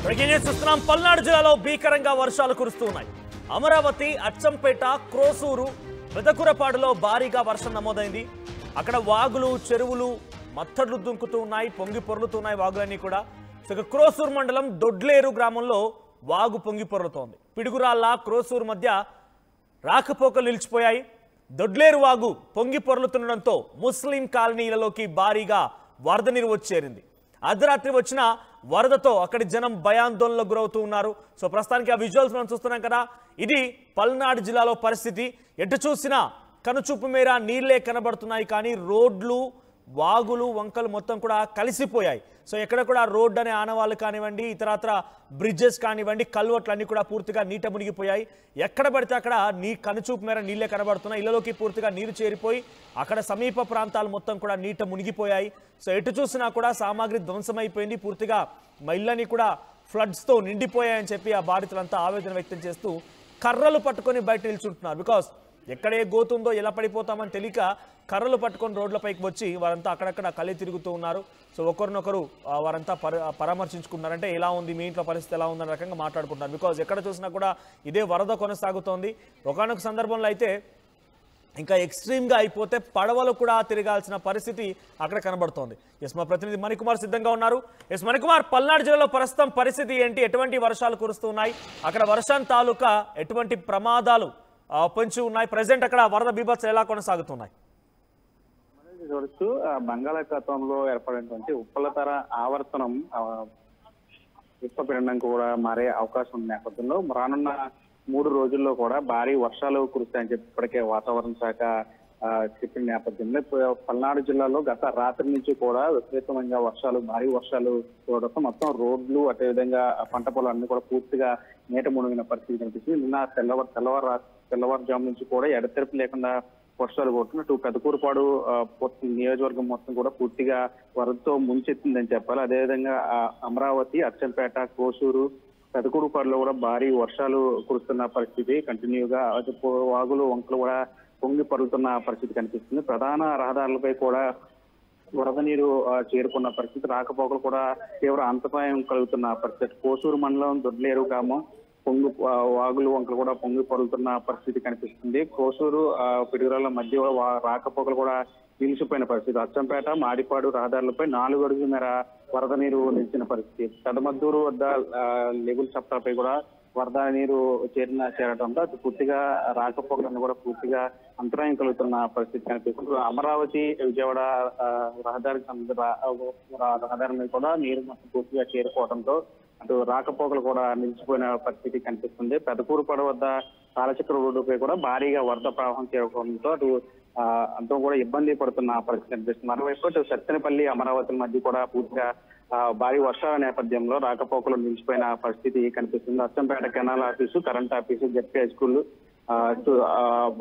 చూస్తున్నాం పల్నాడు జిల్లాలో భీకరంగా వర్షాలు కురుస్తున్నాయి. అమరావతి, అచ్చంపేట, క్రోసూరు, పెదకురపాడులో భారీగా వర్షం నమోదైంది. అక్కడ వాగులు, చెరువులు మత్తడ్లు దుంకుతూ ఉన్నాయి, పొంగి పొర్లుతున్నాయి వాగులన్నీ కూడా. క్రోసూరు మండలం దొడ్లేరు గ్రామంలో వాగు పొంగి పొర్లుతోంది. పిడుగురాళ్ళ క్రోసూరు మధ్య రాకపోకలు నిలిచిపోయాయి. దొడ్లేరు వాగు పొంగి పొర్లుతుండడంతో ముస్లిం కాలనీలలోకి భారీగా వరద నీరు వచ్చేరింది. అర్ధరాత్రి వచ్చిన వరదతో అక్కడి జనం భయాందోళనలకు గురవుతూ ఉన్నారు. సో ప్రస్తుతానికి ఆ విజువల్స్ మనం చూస్తున్నాం కదా. ఇది పల్నాడు జిల్లాలో పరిస్థితి. ఎటు చూసినా కనుచూపు మేర నీళ్లే కనబడుతున్నాయి, కానీ రోడ్లు, వాగులు, వంకలు మొత్తం కూడా కలిసిపోయాయి. సో ఎక్కడ కూడా రోడ్డు అనే ఆనవాళ్ళు కానివ్వండి, ఇతరత్ర బ్రిడ్జెస్ కానివ్వండి, కల్వర్ట్లు అన్ని కూడా పూర్తిగా నీట మునిగిపోయాయి. ఎక్కడ పడితే అక్కడ కనుచూపు మేర నీళ్లే కనబడుతున్నాయి. ఇళ్లలోకి పూర్తిగా నీరు చేరిపోయి అక్కడ సమీప ప్రాంతాలు మొత్తం కూడా నీట మునిగిపోయాయి. సో ఎటు చూసినా కూడా సామాగ్రి ధ్వంసమైపోయింది. పూర్తిగా ఇళ్ళని కూడా ఫ్లడ్స్తో నిండిపోయాయని చెప్పి ఆ బాధితులంతా ఆవేదన వ్యక్తం చేస్తూ కర్రలు పట్టుకొని బయట నిల్చుంటున్నారు. బికాస్ ఎక్కడే గోతుందో ఎలా పడిపోతామని తెలియక కర్రలు పట్టుకొని రోడ్లపైకి వచ్చి వారంతా అక్కడక్కడ కళ్ళి తిరుగుతూ ఉన్నారు. సో ఒకరినొకరు వారంతా పరామర్శించుకున్నారంటే ఎలా ఉంది, మీ ఇంట్లో పరిస్థితి ఎలా ఉందన్న రకంగా మాట్లాడుకుంటున్నారు. బికాజ్ ఎక్కడ చూసినా కూడా ఇదే వరద కొనసాగుతోంది. ఒకానొక సందర్భంలో అయితే ఇంకా ఎక్స్ట్రీమ్గా అయిపోతే పడవలు కూడా తిరగాల్సిన పరిస్థితి అక్కడ కనబడుతోంది. ఎస్, మా ప్రతినిధి మణికుమార్ సిద్ధంగా ఉన్నారు. ఎస్ మణికుమార్, పల్నాడు జిల్లాలో ప్రస్తుతం పరిస్థితి ఏంటి? ఎటువంటి వర్షాలు కురుస్తున్నాయి? అక్కడ వర్షం తాలూకా ఎటువంటి ప్రమాదాలు పొంచి ఉన్నాయి? ప్రజెంట్ అక్కడ వరద బీభత్సం ఎలా కొనసాగుతున్నాయి? చూడొచ్చు, బంగాళాఖాతంలో ఏర్పడినటువంటి ఉపరితల ఆవర్తనం విశ్వపీడనం కూడా మారే అవకాశం ఉన్న నేపథ్యంలో రానున్న 3 రోజుల్లో కూడా భారీ వర్షాలు కురుస్తాయని చెప్పి ఇప్పటికే వాతావరణ శాఖ చెప్పిన నేపథ్యంలో పల్నాడు జిల్లాలో గత రాత్రి నుంచి కూడా విపరీతమైన వర్షాలు, భారీ వర్షాలు చూడటం మొత్తం రోడ్లు, అదేవిధంగా పంట పొలాలు అన్ని కూడా పూర్తిగా నీట మునిగిన పరిస్థితి కనిపిస్తుంది. నిన్న తెల్లవారుజాము నుంచి కూడా ఎడతెరిపి లేకుండా వర్షాలు కొడుతున్నట్టు పెదకూరుపాడు నియోజకవర్గం మొత్తం కూడా పూర్తిగా వరదతో ముంచెత్తిందని చెప్పాలి. అదేవిధంగా అమరావతి, అచ్చంపేట, కోసూరు, పెదకూరుపాడులో కూడా భారీ వర్షాలు కురుస్తున్న పరిస్థితి కంటిన్యూగా. వాగులు, వంకలు కూడా పొంగి పరుగుతున్న పరిస్థితి కనిపిస్తుంది. ప్రధాన రహదారులపై కూడా వరద నీరు చేరుకున్న పరిస్థితి, రాకపోకలు కూడా తీవ్ర అంతరాయం కలుగుతున్న పరిస్థితి. కోసూరు మండలం దొడ్లేరు గ్రామం వాగులు, వంకలు కూడా పొంగి పొరుగుతున్న పరిస్థితి కనిపిస్తుంది. కోసూరు, పిడుగురాళ్ళ మధ్య రాకపోకలు కూడా నిలిచిపోయిన పరిస్థితి. అచ్చంపేట, మాడిపాడు రహదారులపై 4 అడుగుల మేర వరద నీరు నిలిచిన పరిస్థితి. పెదమద్దూరు వద్ద లెగుల్ చప్టాపై కూడా వరద నీరు చేరడంతో అది పూర్తిగా రాకపోకలను కూడా పూర్తిగా అంతరాయం కలుగుతున్న పరిస్థితి కనిపిస్తుంది. అమరావతి, విజయవాడ రహదారి మీద కూడా నీరు మొత్తం పూర్తిగా చేరుకోవడంతో అటు రాకపోకలు కూడా నిలిచిపోయిన పరిస్థితి కనిపిస్తుంది. పెదకూరుపాడు వద్ద కాలచక్ర రోడ్డుపై కూడా భారీగా వరద ప్రవాహం చేరుకోవడంతో అటు అంతా కూడా ఇబ్బంది పడుతున్న పరిస్థితి కనిపిస్తుంది. మరోవైపు అటు సత్తెనపల్లి, అమరావతి మధ్య కూడా పూర్తిగా భారీ వర్షాల నేపథ్యంలో రాకపోకలు నిలిచిపోయిన పరిస్థితి కనిపిస్తుంది. Achampet canal office, current office, ZP high school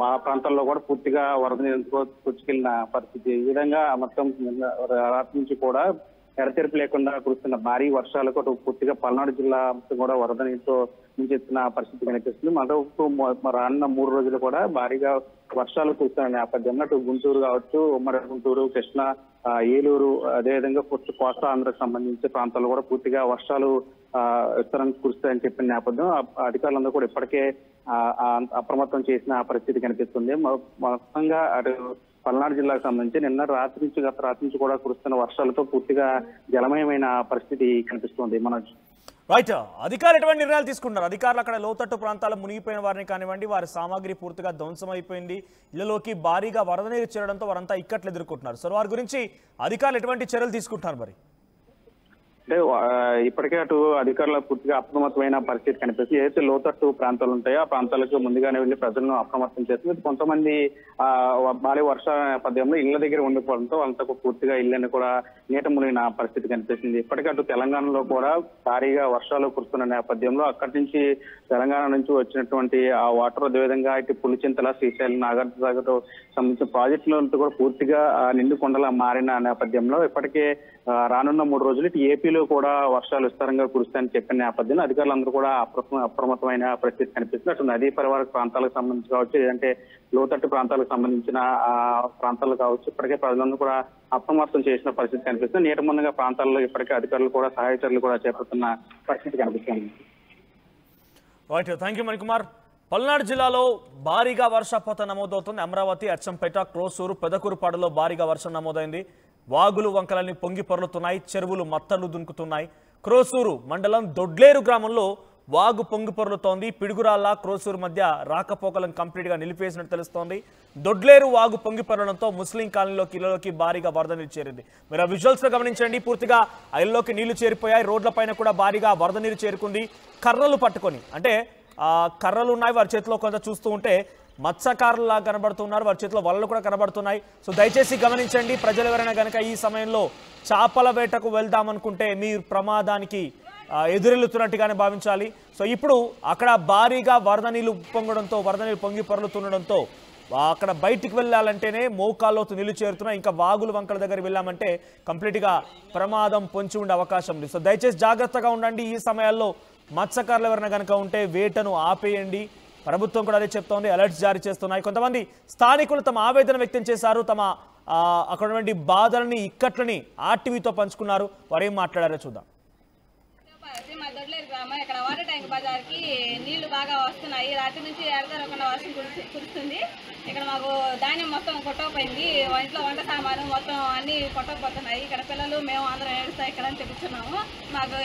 ఆ ప్రాంతాల్లో కూడా పూర్తిగా వరద నీరుతో పుచ్చుకెళ్లిన పరిస్థితి. ఈ విధంగా మొత్తం రాత్రి నుంచి కూడా ఎడతెరిపి లేకుండా కురుస్తున్న భారీ వర్షాలకు అటు పూర్తిగా పల్నాడు జిల్లా కూడా వరద నీటితో ముంచెత్తిన పరిస్థితి కనిపిస్తుంది. మరోవైపు రానున్న 3 రోజులు కూడా భారీగా వర్షాలు కురుస్తున్న నేపథ్యంలో అటు గుంటూరు కావచ్చు, ఉమ్మడి గుంటూరు, కృష్ణా, ఏలూరు, అదేవిధంగా కోస్తా ఆంధ్రకు సంబంధించిన ప్రాంతాల్లో కూడా పూర్తిగా వర్షాలు విస్తరణ కురుస్తాయని చెప్పిన నేపథ్యం అధికారులందరూ కూడా ఇప్పటికే అప్రమత్తం చేసిన పరిస్థితి కనిపిస్తుంది. మొత్తంగా అటు పల్నాడు జిల్లాకు సంబంధించి నిన్న రాత్రి నుంచి గత రాత్రి నుంచి కూడా కురుస్తున్న వర్షాలతో పూర్తిగా జలమయమైన పరిస్థితి కనిపిస్తుంది. రైట్, అధికారులు ఎటువంటి నిర్ణయాలు తీసుకుంటారు? అధికారులు అక్కడ లోతట్టు ప్రాంతాల మునిగిపోయిన వారిని కానివ్వండి, వారి సామాగ్రి పూర్తిగా ధ్వంసమైపోయింది, ఇళ్లలోకి భారీగా వరద నీరు చేరడంతో వారంతా ఇక్కట్లు ఎదుర్కొంటున్నారు. సో వారి గురించి అధికారులు ఎటువంటి చర్యలు తీసుకుంటున్నారు? మరి అంటే ఇప్పటికే అటు అధికారులు పూర్తిగా అప్రమత్తమైన పరిస్థితి కనిపిస్తుంది. ఏదైతే లోతట్టు ప్రాంతాలు ఉంటాయో ఆ ప్రాంతాలకు ముందుగానే వెళ్లి ప్రజలను అప్రమత్తం చేస్తుంది. కొంతమంది భారీ వర్షాల నేపథ్యంలో ఇళ్ల దగ్గర ఉండిపోవడంతో వాళ్ళతో పూర్తిగా ఇళ్లను కూడా నీట మునిగిన పరిస్థితి కనిపిస్తుంది. ఇప్పటికే అటు తెలంగాణలో కూడా భారీగా వర్షాలు కురుస్తున్న నేపథ్యంలో అక్కడి నుంచి తెలంగాణ నుంచి వచ్చినటువంటి ఆ వాటర్, అదేవిధంగా ఇటు పులిచింతల, శ్రీశైలం, నాగార్జునసాగర్ సంబంధించిన ప్రాజెక్టులంతా కూడా పూర్తిగా నిండు కొండలా మారిన నేపథ్యంలో ఇప్పటికే రానున్న 3 రోజులు ఇటు ఏపీలో రోజులు కూడా వర్షాలు విస్తారంగా కురుస్తాయని చెప్పిన నేపథ్యంలో అధికారులందరూ కూడా అప్రమత్తమైన పరిస్థితి కనిపిస్తుంది. అటు నదీ పరివాహక ప్రాంతాలకు సంబంధించి కావచ్చు, లేదంటే లోతట్టు ప్రాంతాలకు సంబంధించిన ప్రాంతాలు కావచ్చు, ఇప్పటికే ప్రజలందరూ కూడా అప్రమత్తం చేసిన పరిస్థితి కనిపిస్తుంది. నీట ముందుగా ప్రాంతాల్లో ఇప్పటికే అధికారులు కూడా సహాయ చర్యలు కూడా చేపడుతున్న పరిస్థితి కనిపిస్తుంది. Right, thank you Manikumar. Palnadu జిల్లాలో భారీగా వర్షపాతం నమోదవుతుంది. అమరావతి, అచ్చంపేట, క్రోసూరు, పెదకూరుపాడులో భారీగా వర్షం నమోదైంది. వాగులు వంకలన్నీ పొంగి పొర్లుతున్నాయి, చెరువులు మత్తళ్లు దునుకుతున్నాయి. క్రోసూరు మండలం దొడ్లేరు గ్రామంలో వాగు పొంగి పొర్లుతోంది. పిడుగురాళ్ళ క్రోసూరు మధ్య రాకపోకలను కంప్లీట్ గా నిలిపేసినట్టు తెలుస్తోంది. దొడ్లేరు వాగు పొంగి పొరలడంతో ముస్లిం కాలనీలోకి ఇళ్లలోకి భారీగా వరద నీరు చేరింది. మీరు ఆ విజువల్స్ లో గమనించండి. పూర్తిగా ఆ ఇళ్లలోకి నీళ్లు చేరిపోయాయి. రోడ్ల పైన కూడా భారీగా వరద నీరు చేరుకుంది. కర్రలు పట్టుకొని, అంటే కర్రలు ఉన్నాయి వారి చేతిలో, కొంత చూస్తూ ఉంటే మత్స్యకారులా కనబడుతున్నారు. వారి చేతిలో వలలు కూడా కనబడుతున్నాయి. సో దయచేసి గమనించండి. ప్రజలు ఎవరైనా కనుక ఈ సమయంలో చేపల వేటకు వెళ్దామనుకుంటే మీరు ప్రమాదానికి ఎదురెళ్తున్నట్టుగానే భావించాలి. సో ఇప్పుడు అక్కడ భారీగా వరద నీళ్లు పొంగడంతో, వరద నీళ్లు పొంగి పొరలుతుండడంతో అక్కడ బయటికి వెళ్ళాలంటేనే మోకాల్లోతు నీళ్లు చేరుతున్నాయి. ఇంకా వాగులు వంకల దగ్గర వెళ్ళామంటే కంప్లీట్గా ప్రమాదం పొంచి ఉండే అవకాశం ఉంది. సో దయచేసి జాగ్రత్తగా ఉండండి. ఈ సమయాల్లో మత్స్యకారులు ఎవరైనా కనుక ఉంటే వేటను ఆపేయండి. ప్రభుత్వం కూడా అదే చెప్తోంది, అలర్ట్స్ జారీ చేస్తున్నాయి. కొంతమంది స్థానికులు తమ ఆవేదన వ్యక్తం చేశారు. తమ అక్కడ బాధలని, ఇక్కట్లని ఆర్టీవీతో పంచుకున్నారు. వారు ఏం మాట్లాడారో చూద్దాం. మా దొడ్లేరు గ్రామం, ఇక్కడ వాటర్ ట్యాంక్ బజార్కి నీళ్లు బాగా వస్తున్నాయి. రాత్రి నుంచి ఎడతెరకుండా వర్షం కురుస్తుంది. ఇక్కడ మాకు ధాన్యం మొత్తం కొట్టకపోయింది. ఇంట్లో వంట సామాను మొత్తం అన్ని కొట్టకపోతున్నాయి. ఇక్కడ పిల్లలు మేము అందరం ఏడుస్తాయి ఇక్కడ అని చెప్తున్నాము. మాకు